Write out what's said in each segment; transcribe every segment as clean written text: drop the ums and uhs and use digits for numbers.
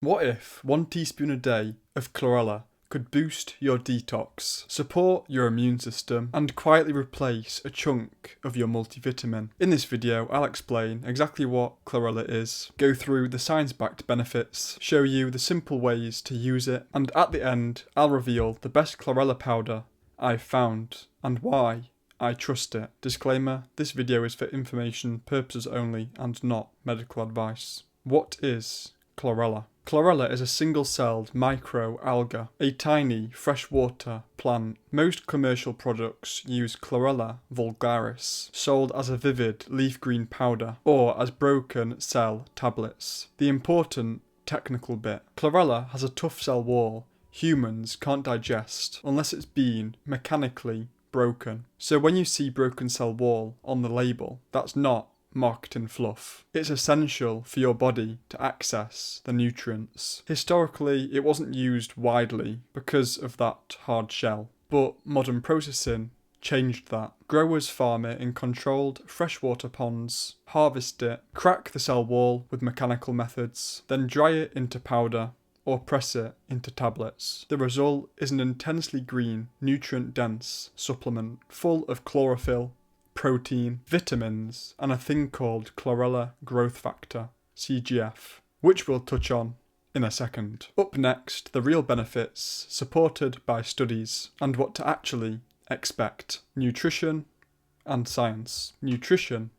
What if 1 teaspoon a day of chlorella could boost your detox, support your immune system, and quietly replace a chunk of your multivitamin? In this video, I'll explain exactly what chlorella is, go through the science-backed benefits, show you the simple ways to use it, and at the end, I'll reveal the best chlorella powder I've found and why I trust it. Disclaimer, this video is for information purposes only and not medical advice. What is chlorella? Chlorella is a single-celled microalga, a tiny freshwater plant. Most commercial products use Chlorella vulgaris, sold as a vivid leaf green powder or as broken cell tablets. The important technical bit: chlorella has a tough cell wall humans can't digest unless it's been mechanically broken. So when you see broken cell wall on the label, that's not marketing fluff. It's essential for your body to access the nutrients. Historically, it wasn't used widely because of that hard shell, but modern processing changed that. Growers farm it in controlled freshwater ponds, harvest it, crack the cell wall with mechanical methods, then dry it into powder or press it into tablets. The result is an intensely green, nutrient-dense supplement full of chlorophyll, protein, vitamins, and a thing called chlorella growth factor, CGF, which we'll touch on in a second. Up next, the real benefits supported by studies and what to actually expect. Nutrition and science. Nutrition.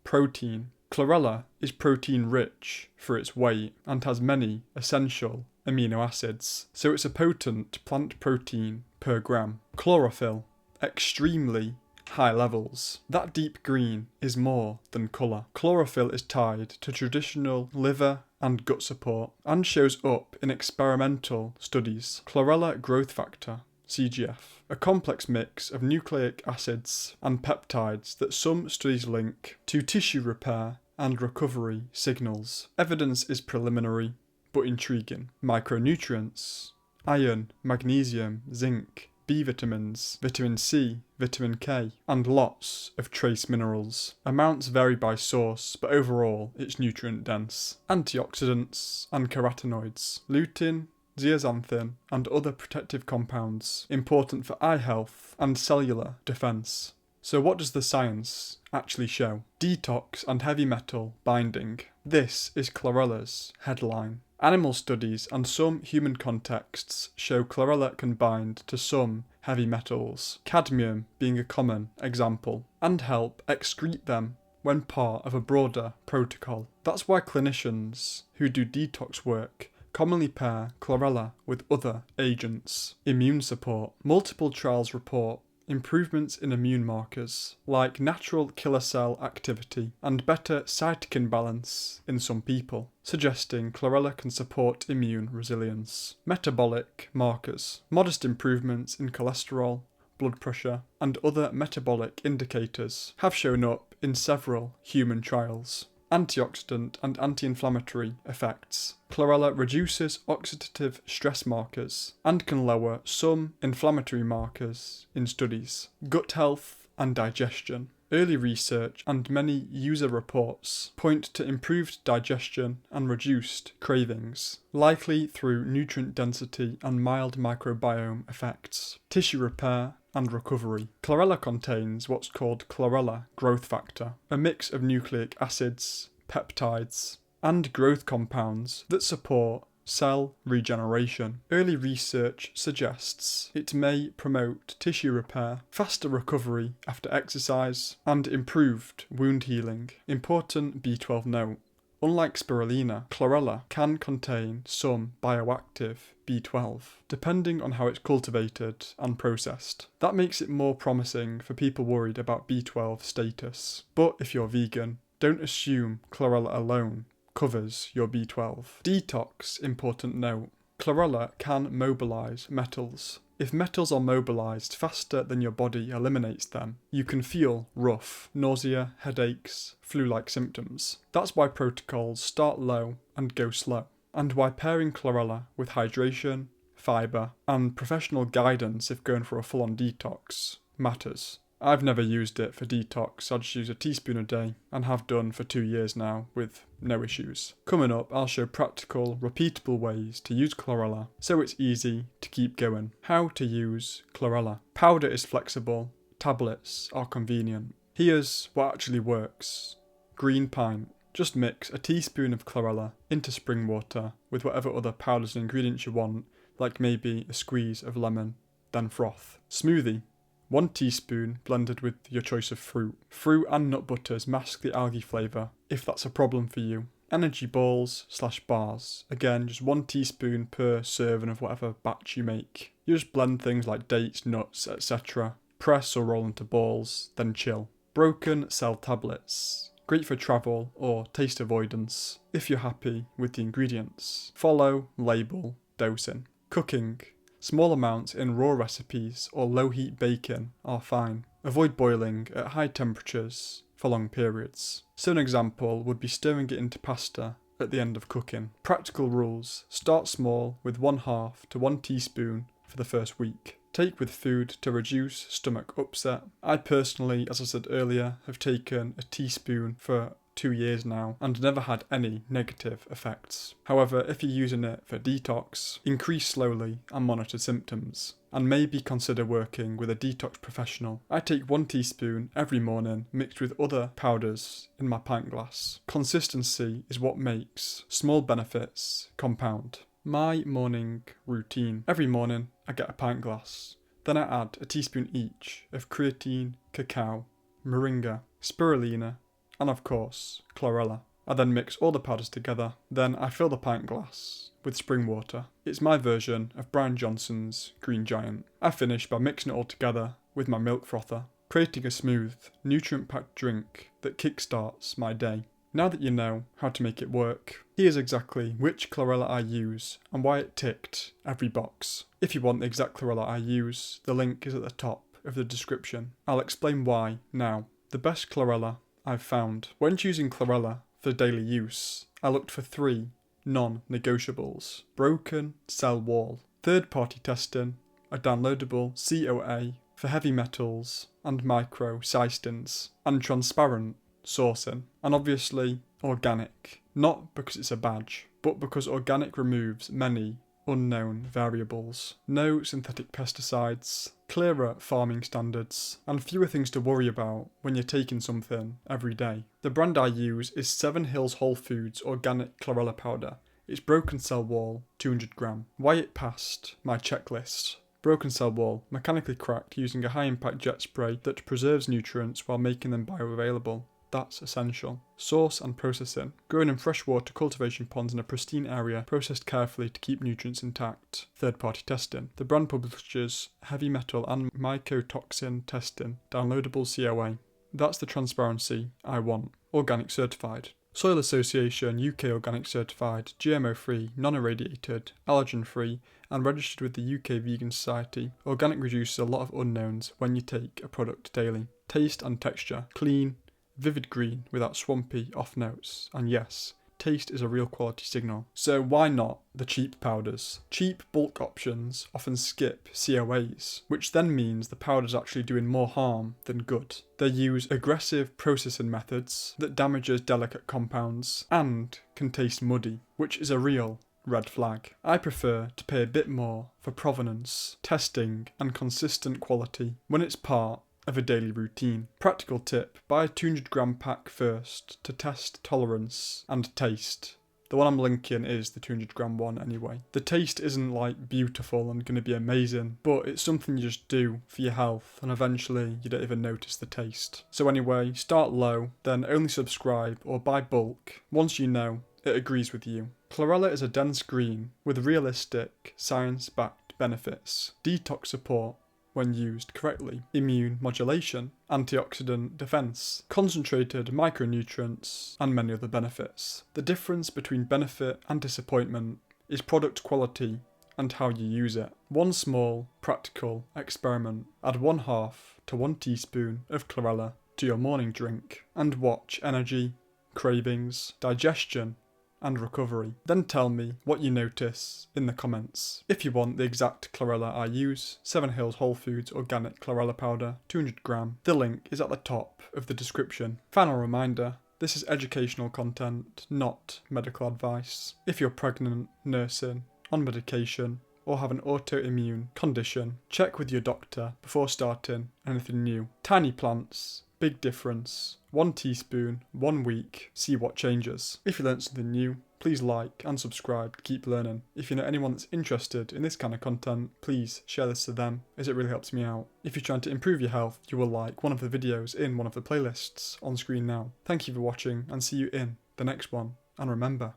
Protein. Chlorella is protein-rich for its weight and has many essential amino acids, so it's a potent plant protein per gram. Chlorophyll. Extremely high levels. That deep green is more than colour. Chlorophyll is tied to traditional liver and gut support and shows up in experimental studies. Chlorella growth factor, CGF, a complex mix of nucleic acids and peptides that some studies link to tissue repair and recovery signals. Evidence is preliminary but intriguing. Micronutrients: iron, magnesium, zinc, B vitamins, vitamin C, vitamin K, and lots of trace minerals. Amounts vary by source, but overall it's nutrient dense. Antioxidants and carotenoids, lutein, zeaxanthin, and other protective compounds, important for eye health and cellular defense. So what does the science actually show? Detox and heavy metal binding. This is chlorella's headline. Animal studies and some human contexts show chlorella can bind to some heavy metals, cadmium being a common example, and help excrete them when part of a broader protocol. That's why clinicians who do detox work commonly pair chlorella with other agents. Immune support. Multiple trials report improvements in immune markers, like natural killer cell activity and better cytokine balance in some people, suggesting chlorella can support immune resilience. Metabolic markers. Modest improvements in cholesterol, blood pressure, and other metabolic indicators have shown up in several human trials. Antioxidant and anti-inflammatory effects. Chlorella reduces oxidative stress markers and can lower some inflammatory markers in studies. Gut health and digestion. Early research and many user reports point to improved digestion and reduced cravings, likely through nutrient density and mild microbiome effects. Tissue repair and recovery. Chlorella contains what's called chlorella growth factor, a mix of nucleic acids, peptides, and growth compounds that support cell regeneration. Early research suggests it may promote tissue repair, faster recovery after exercise, and improved wound healing. Important B12 note: unlike spirulina, chlorella can contain some bioactive B12, depending on how it's cultivated and processed. That makes it more promising for people worried about B12 status. But if you're vegan, don't assume chlorella alone covers your B12. Detox, important note: chlorella can mobilize metals. If metals are mobilized faster than your body eliminates them, you can feel rough, nausea, headaches, flu-like symptoms. That's why protocols start low and go slow, and why pairing chlorella with hydration, fibre, and professional guidance if going for a full-on detox matters. I've never used it for detox. I just use a teaspoon a day and have done for 2 years now with no issues. Coming up, I'll show practical, repeatable ways to use chlorella so it's easy to keep going. How to use chlorella. Powder is flexible, tablets are convenient. Here's what actually works. Green pint. Just mix a teaspoon of chlorella into spring water with whatever other powders and ingredients you want, like maybe a squeeze of lemon, then froth. Smoothie. 1 teaspoon blended with your choice of fruit. Fruit and nut butters mask the algae flavour, if that's a problem for you. Energy balls/bars. Again, just 1 teaspoon per serving of whatever batch you make. You just blend things like dates, nuts, etc. Press or roll into balls, then chill. Broken cell tablets. Great for travel or taste avoidance, if you're happy with the ingredients. Follow label dosing. Cooking. Small amounts in raw recipes or low heat baking are fine. Avoid boiling at high temperatures for long periods. So an example would be stirring it into pasta at the end of cooking. Practical rules. Start small with 1/2 to 1 teaspoon for the first week. Take with food to reduce stomach upset. I personally, as I said earlier, have taken a teaspoon for 2 years now and never had any negative effects. However, if you're using it for detox, increase slowly and monitor symptoms, and maybe consider working with a detox professional. I take 1 teaspoon every morning mixed with other powders in my pint glass. Consistency is what makes small benefits compound. My morning routine. Every morning I get a pint glass. Then I add a teaspoon each of creatine, cacao, moringa, spirulina, and of course, chlorella. I then mix all the powders together. Then I fill the pint glass with spring water. It's my version of Brian Johnson's Green Giant. I finish by mixing it all together with my milk frother, creating a smooth, nutrient-packed drink that kickstarts my day. Now that you know how to make it work, here's exactly which chlorella I use and why it ticked every box. If you want the exact chlorella I use, the link is at the top of the description. I'll explain why now. The best chlorella I've found. When choosing chlorella for daily use, I looked for 3 non-negotiables. Broken cell wall, third-party testing, a downloadable COA for heavy metals and microcystins, and transparent sourcing. And obviously organic, not because it's a badge, but because organic removes many unknown variables. No synthetic pesticides, clearer farming standards, and fewer things to worry about when you're taking something every day. The brand I use is 7 Hills Whole Foods Organic Chlorella Powder. It's broken cell wall, 200 gram. Why it passed my checklist. Broken cell wall, mechanically cracked using a high impact jet spray that preserves nutrients while making them bioavailable. That's essential. Source and processing. Grown in freshwater cultivation ponds in a pristine area, processed carefully to keep nutrients intact. Third-party testing. The brand publishes heavy metal and mycotoxin testing. Downloadable COA. That's the transparency I want. Organic certified. Soil Association UK Organic Certified, GMO-free, non-irradiated, allergen-free, and registered with the UK Vegan Society. Organic reduces a lot of unknowns when you take a product daily. Taste and texture. Clean, vivid green without swampy off notes, and yes, taste is a real quality signal. So why not the cheap powders? Cheap bulk options often skip COAs, which then means the powder's actually doing more harm than good. They use aggressive processing methods that damages delicate compounds and can taste muddy, which is a real red flag. I prefer to pay a bit more for provenance, testing, and consistent quality when it's part of a daily routine. Practical tip, buy a 200 gram pack first to test tolerance and taste. The one I'm linking is the 200 gram one anyway. The taste isn't like beautiful and going to be amazing, but it's something you just do for your health and eventually you don't even notice the taste. So anyway, start low, then only subscribe or buy bulk once you know it agrees with you. Chlorella is a dense green with realistic, science-backed benefits. Detox support when used correctly, immune modulation, antioxidant defense, concentrated micronutrients, and many other benefits. The difference between benefit and disappointment is product quality and how you use it. One small, practical experiment. Add 1/2 to 1 teaspoon of chlorella to your morning drink and watch energy, cravings, digestion, and recovery. Then tell me what you notice in the comments. If you want the exact chlorella I use, 7 Hills Whole Foods Organic Chlorella Powder, 200 gram, the link is at the top of the description. Final reminder, this is educational content, not medical advice. If you're pregnant, nursing, on medication, or have an autoimmune condition, check with your doctor before starting anything new. Tiny plants, big difference. 1 teaspoon, 1 week, see what changes. If you learned something new, please like and subscribe to keep learning. If you know anyone that's interested in this kind of content, please share this to them, as it really helps me out. If you're trying to improve your health, you will like one of the videos in one of the playlists on screen now. Thank you for watching and see you in the next one. And remember,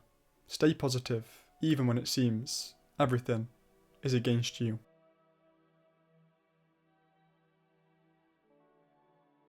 stay positive, even when it seems everything is against you.